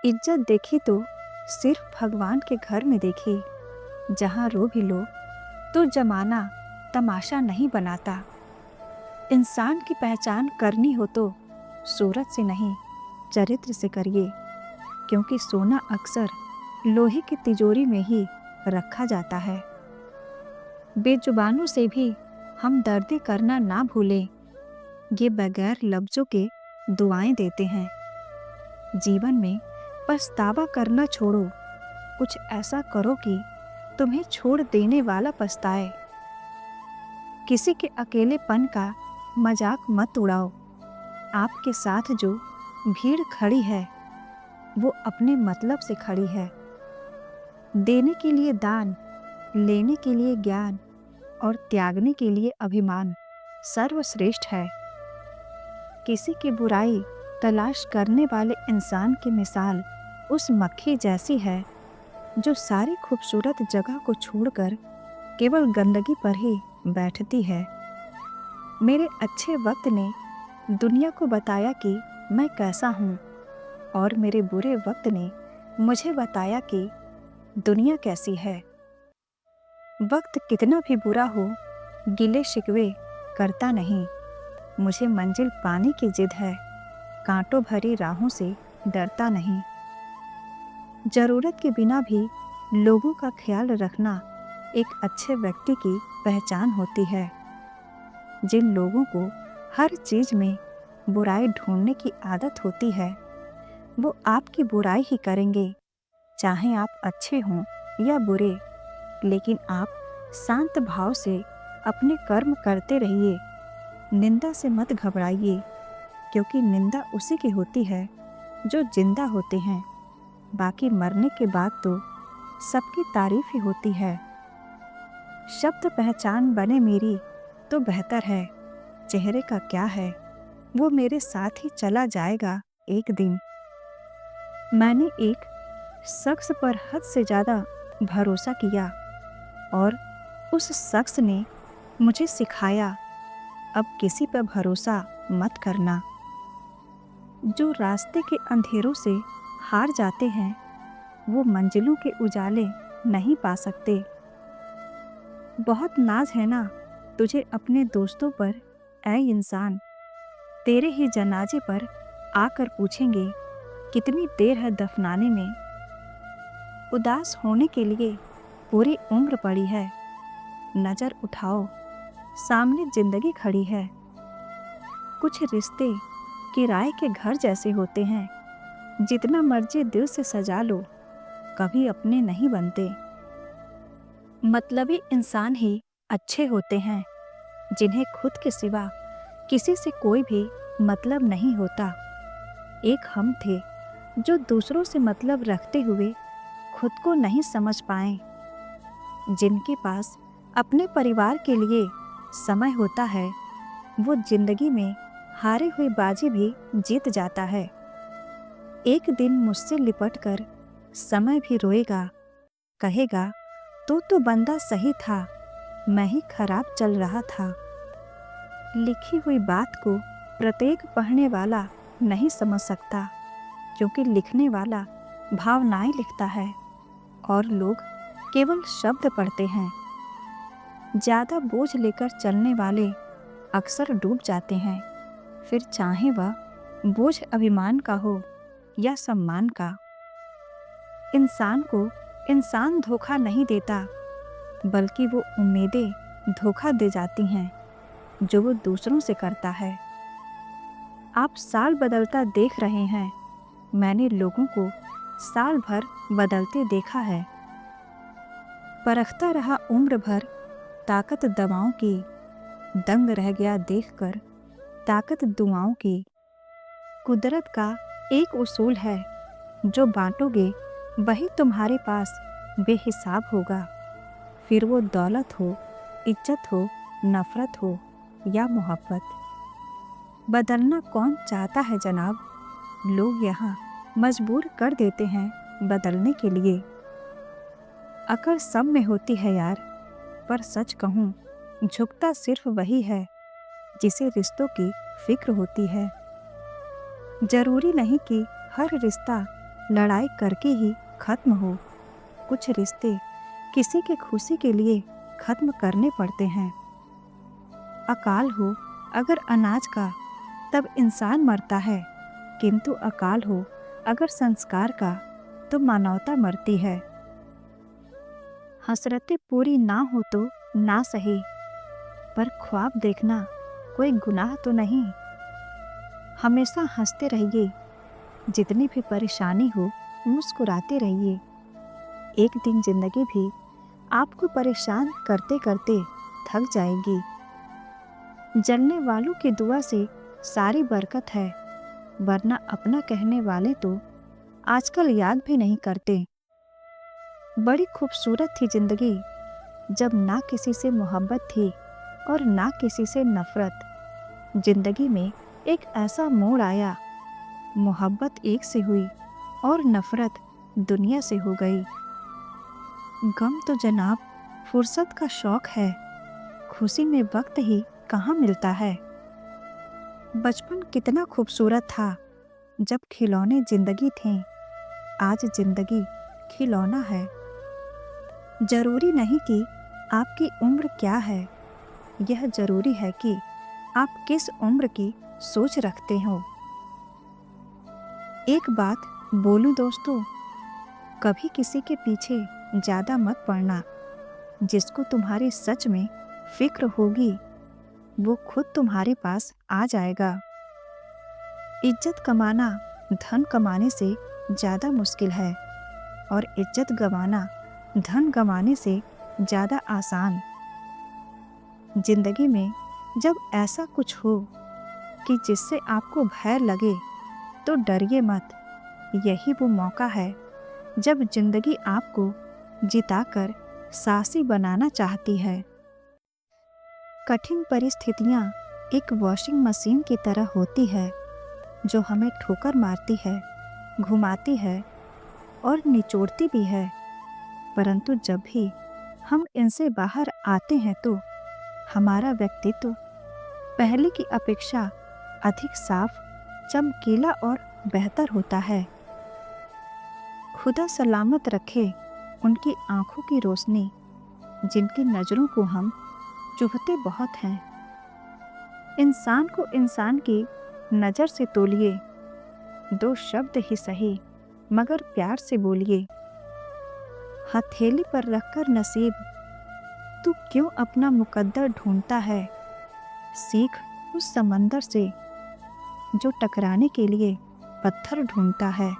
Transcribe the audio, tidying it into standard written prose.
इज्जत देखी तो सिर्फ भगवान के घर में देखी। जहाँ रो भी लो तो जमाना तमाशा नहीं बनाता। इंसान की पहचान करनी हो तो सूरत से नहीं, चरित्र से करिए, क्योंकि सोना अक्सर लोहे की तिजोरी में ही रखा जाता है। बेजुबानों से भी हम दर्द करना ना भूलें। ये बगैर लफ्जों के दुआएं देते हैं। जीवन में पछतावा करना छोड़ो, कुछ ऐसा करो कि तुम्हें छोड़ देने वाला पछताए। किसी के अकेलेपन का मजाक मत उड़ाओ। आपके साथ जो भीड़ खड़ी है वो अपने मतलब से खड़ी है। देने के लिए दान, लेने के लिए ज्ञान और त्यागने के लिए अभिमान सर्वश्रेष्ठ है। किसी की बुराई तलाश करने वाले इंसान की मिसाल उस मक्खी जैसी है जो सारी खूबसूरत जगह को छोड़कर केवल गंदगी पर ही बैठती है। मेरे अच्छे वक्त ने दुनिया को बताया कि मैं कैसा हूँ, और मेरे बुरे वक्त ने मुझे बताया कि दुनिया कैसी है। वक्त कितना भी बुरा हो, गिले शिकवे करता नहीं। मुझे मंजिल पाने की जिद है, कांटों भरी राहों से डरता नहीं। जरूरत के बिना भी लोगों का ख्याल रखना एक अच्छे व्यक्ति की पहचान होती है। जिन लोगों को हर चीज में बुराई ढूंढने की आदत होती है वो आपकी बुराई ही करेंगे, चाहे आप अच्छे हों या बुरे। लेकिन आप शांत भाव से अपने कर्म करते रहिए। निंदा से मत घबराइए, क्योंकि निंदा उसी की होती है जो जिंदा होते हैं। बाकी मरने के बाद तो सबकी तारीफ ही होती है। शब्द पहचान बने मेरी तो बेहतर है। चेहरे का क्या है, वो मेरे साथ ही चला जाएगा एक दिन। मैंने एक शख्स पर हद से ज़्यादा भरोसा किया और उस शख्स ने मुझे सिखाया, अब किसी पर भरोसा मत करना। जो रास्ते के अंधेरों से हार जाते हैं वो मंजिलों के उजाले नहीं पा सकते। बहुत नाज है ना तुझे अपने दोस्तों पर, ऐ इंसान। तेरे ही जनाजे पर आकर पूछेंगे कितनी देर है दफनाने में। उदास होने के लिए पूरी उम्र पड़ी है। नजर उठाओ, सामने जिंदगी खड़ी है। कुछ रिश्ते किराए के घर जैसे होते हैं, जितना मर्जी दिल से सजा लो कभी अपने नहीं बनते। मतलबी इंसान ही अच्छे होते हैं, जिन्हें खुद के सिवा किसी से कोई भी मतलब नहीं होता। एक हम थे जो दूसरों से मतलब रखते हुए खुद को नहीं समझ पाए। जिनके पास अपने परिवार के लिए समय होता है वो जिंदगी में हारी हुई बाजी भी जीत जाता है। एक दिन मुझसे लिपटकर समय भी रोएगा, कहेगा तो बंदा सही था, मैं ही खराब चल रहा था। लिखी हुई बात को प्रत्येक पढ़ने वाला नहीं समझ सकता, क्योंकि लिखने वाला भावनाएं लिखता है और लोग केवल शब्द पढ़ते हैं। ज़्यादा बोझ लेकर चलने वाले अक्सर डूब जाते हैं, फिर चाहे वह बोझ अभिमान का हो या सम्मान का। इंसान को इंसान धोखा नहीं देता, बल्कि वो उम्मीदें धोखा दे जाती हैं जो वो दूसरों से करता है। आप साल बदलता देख रहे हैं, मैंने लोगों को साल भर बदलते देखा है। परखता रहा उम्र भर ताकत दवाओं की, दंग रह गया देखकर ताकत दुआओं की। कुदरत का एक उसूल है, जो बांटोगे वही तुम्हारे पास बेहिसाब होगा। फिर वो दौलत हो, इज्जत हो, नफरत हो या मोहब्बत। बदलना कौन चाहता है जनाब, लोग यहाँ मजबूर कर देते हैं बदलने के लिए। अकल सब में होती है यार, पर सच कहूँ झुकता सिर्फ वही है जिसे रिश्तों की फिक्र होती है। जरूरी नहीं कि हर रिश्ता लड़ाई करके ही खत्म हो। कुछ रिश्ते किसी के खुशी के लिए खत्म करने पड़ते हैं। अकाल हो अगर अनाज का तब इंसान मरता है, किंतु अकाल हो अगर संस्कार का तो मानवता मरती है। हसरतें पूरी ना हो तो ना सही, पर ख्वाब देखना कोई गुनाह तो नहीं। हमेशा हंसते रहिए, जितनी भी परेशानी हो मुस्कुराते रहिए। एक दिन जिंदगी भी आपको परेशान करते करते थक जाएगी। जलने वालों की दुआ से सारी बरकत है, वरना अपना कहने वाले तो आजकल याद भी नहीं करते। बड़ी खूबसूरत थी जिंदगी, जब ना किसी से मोहब्बत थी और ना किसी से नफरत। जिंदगी में एक ऐसा मोड़ आया, मोहब्बत एक से हुई और नफरत दुनिया से हो गई। गम तो जनाब फुर्सत का शौक है, खुशी में वक्त ही कहाँ मिलता है। बचपन कितना खूबसूरत था, जब खिलौने जिंदगी थे। आज जिंदगी खिलौना है। जरूरी नहीं कि आपकी उम्र क्या है, यह जरूरी है कि आप किस उम्र की सोच रखते हो। एक बात बोलूं दोस्तों, कभी किसी के पीछे ज्यादा मत पड़ना। जिसको तुम्हारी सच में फिक्र होगी वो खुद तुम्हारे पास आ जाएगा। इज्जत कमाना धन कमाने से ज्यादा मुश्किल है और इज्जत गंवाना धन गंवाने से ज्यादा आसान। जिंदगी में जब ऐसा कुछ हो कि जिससे आपको भय लगे तो डरिए मत। यही वो मौका है जब जिंदगी आपको जिताकर साहसी बनाना चाहती है। कठिन परिस्थितियाँ एक वॉशिंग मशीन की तरह होती है, जो हमें ठोकर मारती है, घुमाती है और निचोड़ती भी है। परंतु जब भी हम इनसे बाहर आते हैं तो हमारा व्यक्तित्व पहले की अपेक्षा अधिक साफ, चमकीला और बेहतर होता है। खुदा सलामत रखे उनकी आंखों की रोशनी, जिनकी नज़रों को हम चुभते बहुत हैं। इंसान को इंसान की नज़र से तोलिए, दो शब्द ही सही मगर प्यार से बोलिए। हथेली पर रखकर नसीब, तू क्यों अपना मुकद्दर ढूंढता है। सीख उस समंदर से जो टकराने के लिए पत्थर ढूंढता है।